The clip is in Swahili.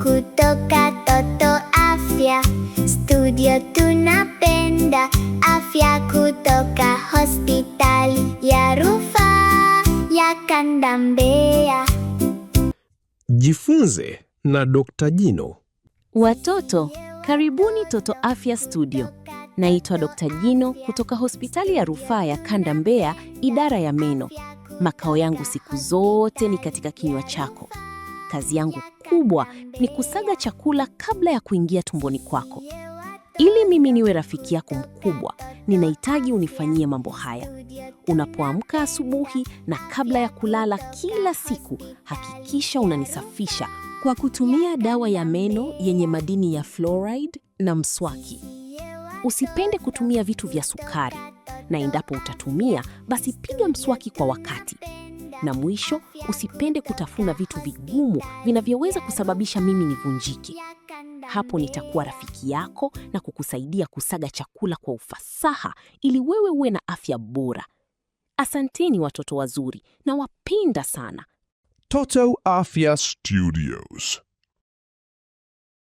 kutoka Toto Afya Studio, tunapenda afya kutoka hospitali ya rufaa ya Kanda Mbeya. Jifunze na Dr. Jino. Watoto, karibuni Toto Afya Studio. Naitwa Dr. Jino kutoka hospitali ya rufaa ya Kanda Mbeya, idara ya meno. Makao yangu siku zote ni katika kinywa chako. Kazi yangu kubwa ni kusaga chakula kabla ya kuingia tumboni kwako. Ili mimi niwe rafiki yako mkubwa, ninahitaji unifanyie mambo haya. Unapoamka asubuhi na kabla ya kulala kila siku, hakikisha unanisafisha kwa kutumia dawa ya meno yenye madini ya fluoride na mswaki. Usipende kutumia vitu vya sukari, na endapo utatumia, basi piga mswaki kwa wakati. Na mwisho, usipende kutafuna vitu vigumu vinavyoweza kusababisha mimi nivunjike. Hapo nitakuwa rafiki yako na kukusaidia kusaga chakula kwa ufasaha ili wewe uwe na afya bora. Asanteni watoto wazuri, na wapenda sana. Toto Afya Studios.